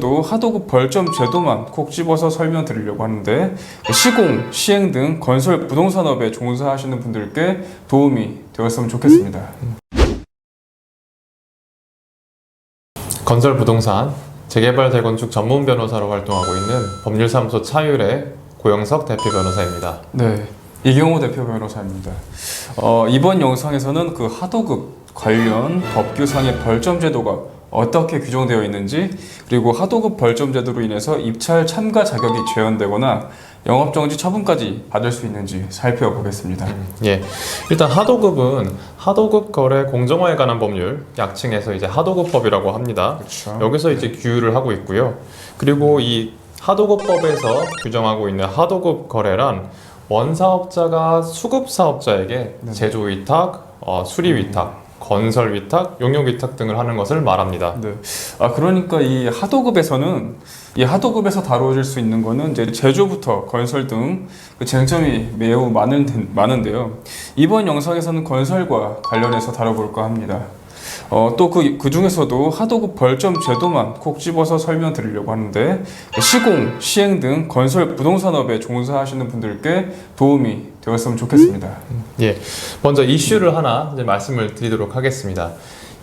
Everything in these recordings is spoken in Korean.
또 하도급 벌점 제도만 콕 집어서 설명드리려고 하는데 시공, 시행 등 건설 부동산업에 종사하시는 분들께 도움이 되었으면 좋겠습니다. 건설 부동산 재개발 재건축 전문 변호사로 활동하고 있는 법률사무소 차율의 고영석 대표 변호사입니다. 네, 이경호 대표 변호사입니다. 이번 영상에서는 그 하도급 관련 법규상의 벌점 제도가 어떻게 규정되어 있는지, 그리고 하도급 벌점 제도로 인해서 입찰 참가 자격이 제한되거나 영업정지 처분까지 받을 수 있는지 살펴보겠습니다. 예, 일단 하도급은 하도급 거래 공정화에 관한 법률, 약칭해서 이제 하도급법이라고 합니다. 그렇죠. 여기서 이제 규율을 하고 있고요. 그리고 이 하도급법에서 규정하고 있는 하도급 거래란 원사업자가 수급사업자에게 제조위탁, 수리위탁, 건설위탁, 용역위탁 등을 하는 것을 말합니다. 네. 그러니까 이 하도급에서 다뤄질 수 있는 거는 이제 제조부터 건설 등 그 쟁점이 매우 많은데요. 이번 영상에서는 건설과 관련해서 다뤄볼까 합니다. 또 그 중에서도 하도급 벌점 제도만 콕 집어서 설명드리려고 하는데 시공, 시행 등 건설 부동산업에 종사하시는 분들께 도움이 되었으면 좋겠습니다. 예, 먼저 이슈를 하나 이제 말씀을 드리도록 하겠습니다.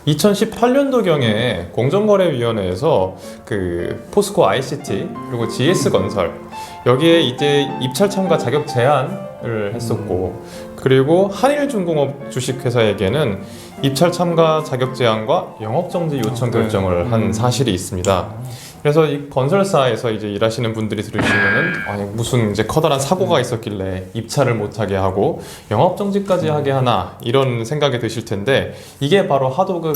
2018년도경에 공정거래위원회에서 그 포스코 ICT 그리고 GS건설 여기에 이제 입찰 참가 자격 제한을 했었고, 그리고 한일중공업 주식회사에게는 입찰 참가 자격 제한과 영업정지 요청 결정을 한 사실이 있습니다. 그래서 이 건설사에서 이제 일하시는 분들이 들으시면은 아니 무슨 이제 커다란 사고가 있었길래 입찰을 못하게 하고 영업정지까지 하게 하나 이런 생각이 드실 텐데, 이게 바로 하도급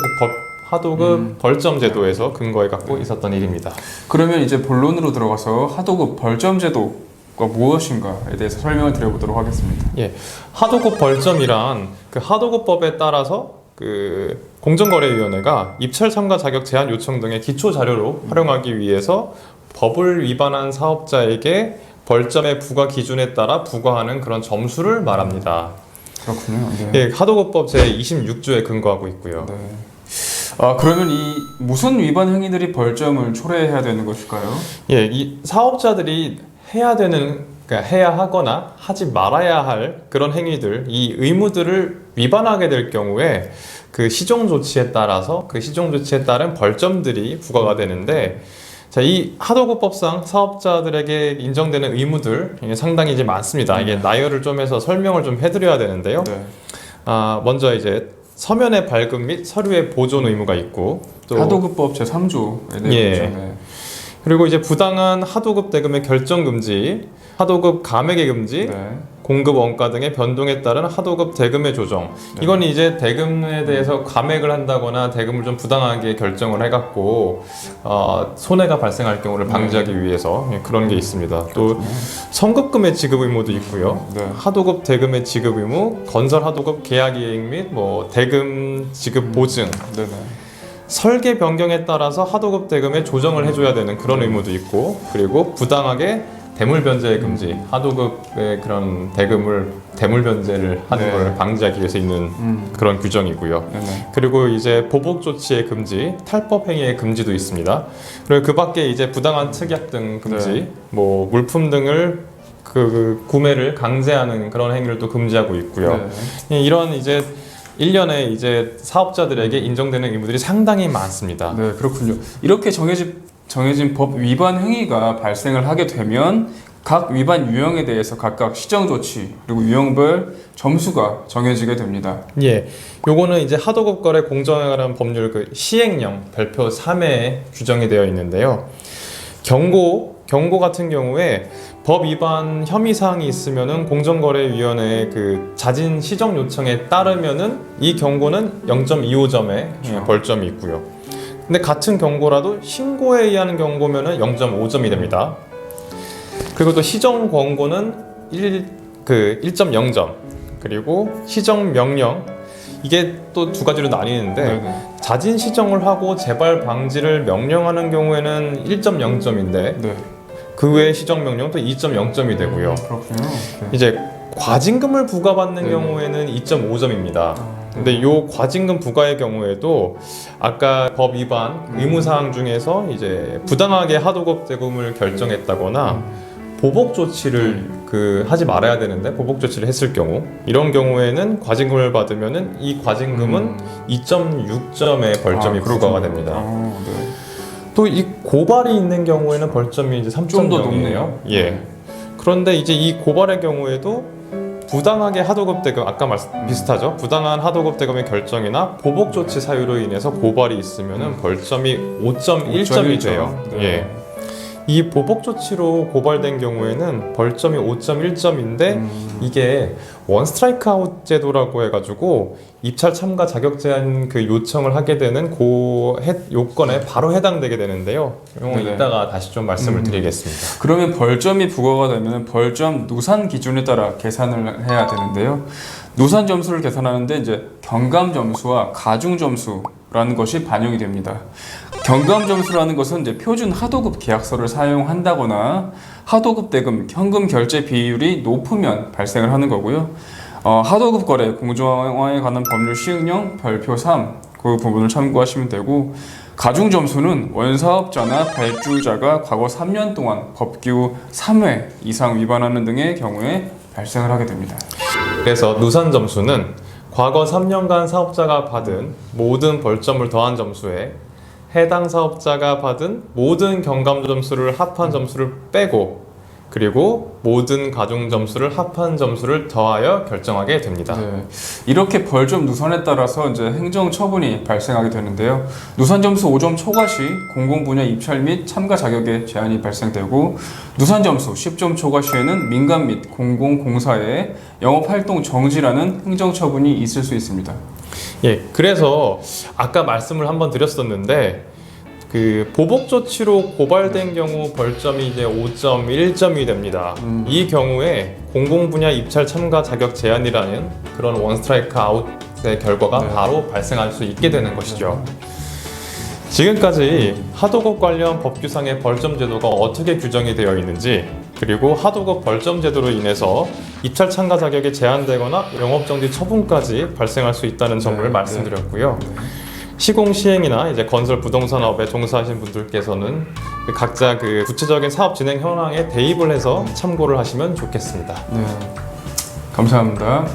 벌점 제도에서 근거해 갖고 있었던 일입니다. 그러면 이제 본론으로 들어가서 하도급 벌점 제도가 무엇인가에 대해서 설명을 드려보도록 하겠습니다. 예, 하도급 벌점이란 그 하도급법에 따라서 그 공정거래위원회가 입찰 참가 자격 제한 요청 등의 기초 자료로 활용하기 위해서 법을 위반한 사업자에게 벌점의 부과 기준에 따라 부과하는 그런 점수를 말합니다. 그렇군요. 네. 예, 하도급법 제26조에 근거하고 있고요. 네. 그러면 이 무슨 위반 행위들이 벌점을 초래해야 되는 것일까요? 예, 이 사업자들이 그러니까 해야 하거나 하지 말아야 할 그런 행위들, 이 의무들을 위반하게 될 경우에 그 시정 조치에 따라서 그 시정 조치에 따른 벌점들이 부과가 되는데, 자, 이 하도급법상 사업자들에게 인정되는 의무들 이게 상당히 이제 많습니다. 이게 나열을 좀 해서 설명을 좀 해드려야 되는데요. 네. 먼저 서면의 발급 및 서류의 보존 의무가 있고, 또 하도급법 제3조에 대해서 예. 네. 그리고 이제 부당한 하도급 대금의 결정 금지, 하도급 감액의 금지, 네. 공급 원가 등의 변동에 따른 하도급 대금의 조정. 네. 이건 이제 대금에 대해서 감액을 한다거나 대금을 좀 부당하게 결정을 해갖고 손해가 발생할 경우를 방지하기 위해서 그런 게 있습니다. 또 성급금의 지급 의무도 있고요. 네. 하도급 대금의 지급 의무, 건설 하도급 계약 이행 및 뭐 대금 지급 보증. 네네. 설계 변경에 따라서 하도급 대금의 조정을 해줘야 되는 그런 의무도 있고, 그리고 부당하게 대물 변제의 금지, 하도급의 그런 대금을 대물 변제를 하는 네. 걸 방지하기 위해서 있는 그런 규정이고요. 네네. 그리고 이제 보복 조치의 금지, 탈법 행위의 금지도 있습니다. 그리고 그 밖에 이제 부당한 특약 등 금지, 네. 뭐 물품 등을 그 구매를 강제하는 그런 행위를 또 금지하고 있고요. 네. 이런 이제 1년에 이제 사업자들에게 인정되는 의무들이 상당히 많습니다. 네, 그렇군요. 이렇게 정해진 법 위반 행위가 발생을 하게 되면 각 위반 유형에 대해서 각각 시정 조치 그리고 유형별 점수가 정해지게 됩니다. 예, 요거는 이제 하도급 거래 공정에 관한 법률 그 시행령 별표 3회에 규정이 되어 있는데요. 경고 같은 경우에 법 위반 혐의 사항이 있으면은 공정거래위원회의 그 자진 시정 요청에 따르면은 이 경고는 0.25점의 벌점이 있고요. 근데 같은 경고라도 신고에 의한 경고면은 0.5점이 됩니다. 그리고 또 시정 권고는 1.0점, 그리고 시정 명령, 이게 또 두 가지로 나뉘는데 네네. 자진 시정을 하고 재발 방지를 명령하는 경우에는 1.0점인데 네. 그 외의 시정 명령도 2.0점이 되고요. 그렇군요. 네. 이제 과징금을 부과받는 네네. 경우에는 2.5점입니다. 근데 요 과징금 부과의 경우에도 아까 법 위반 의무 사항 중에서 이제 부당하게 하도급 대금을 결정했다거나 보복 조치를 하지 말아야 되는데 보복 조치를 했을 경우 이런 경우에는 과징금을 받으면은 이 과징금은 2.6점의 벌점이 부과가 됩니다. 네. 또 이 고발이 있는 경우에는 벌점이 이제 좀 더 3.0이에요. 높네요. 예. 그런데 이제 이 고발의 경우에도 부당하게 하도급 대금 아까 비슷하죠. 부당한 하도급 대금의 결정이나 보복 조치 사유로 인해서 고발이 있으면은 벌점이 5.1점이 돼요. 네. 예. 이 보복 조치로 고발된 경우에는 벌점이 5.1점인데 이게 원 스트라이크 아웃 제도라고 해가지고 입찰 참가 자격 제한 요청을 하게 되는 요건에 바로 해당되게 되는데요. 이건 네네. 이따가 다시 좀 말씀을 드리겠습니다. 그러면 벌점이 부과가 되면 벌점 누산 기준에 따라 계산을 해야 되는데요. 누산 점수를 계산하는데 이제 경감 점수와 가중 점수라는 것이 반영이 됩니다. 경감 점수라는 것은 이제 표준 하도급 계약서를 사용한다거나 하도급 대금 현금 결제 비율이 높으면 발생을 하는 거고요. 하도급 거래 공정화에 관한 법률 시행령 별표 3 그 부분을 참고하시면 되고, 가중 점수는 원사업자나 발주자가 과거 3년 동안 법규 3회 이상 위반하는 등의 경우에 발생을 하게 됩니다. 그래서 누산 점수는 과거 3년간 사업자가 받은 모든 벌점을 더한 점수에 해당 사업자가 받은 모든 경감 점수를 합한 점수를 빼고 그리고 모든 가중 점수를 합한 점수를 더하여 결정하게 됩니다. 네, 이렇게 벌점 누산에 따라서 이제 행정 처분이 발생하게 되는데요. 누산 점수 5점 초과 시 공공 분야 입찰 및 참가 자격에 제한이 발생되고, 누산 점수 10점 초과 시에는 민간 및 공공공사의 영업 활동 정지라는 행정 처분이 있을 수 있습니다. 예, 그래서 아까 말씀을 한번 드렸었는데 보복 조치로 고발된 경우 벌점이 이제 5.1점이 됩니다. 이 경우에 공공 분야 입찰 참가 자격 제한이라는 그런 원 스트라이크 아웃의 결과가 바로 발생할 수 있게 되는 것이죠. 지금까지 하도급 관련 법규상의 벌점 제도가 어떻게 규정이 되어 있는지, 그리고 하도급 벌점 제도로 인해서 입찰 참가 자격이 제한되거나 영업정지 처분까지 발생할 수 있다는 점을 말씀드렸고요. 시공 시행이나 이제 건설 부동산업에 종사하신 분들께서는 각자 구체적인 사업 진행 현황에 대입을 해서 참고를 하시면 좋겠습니다. 네, 감사합니다.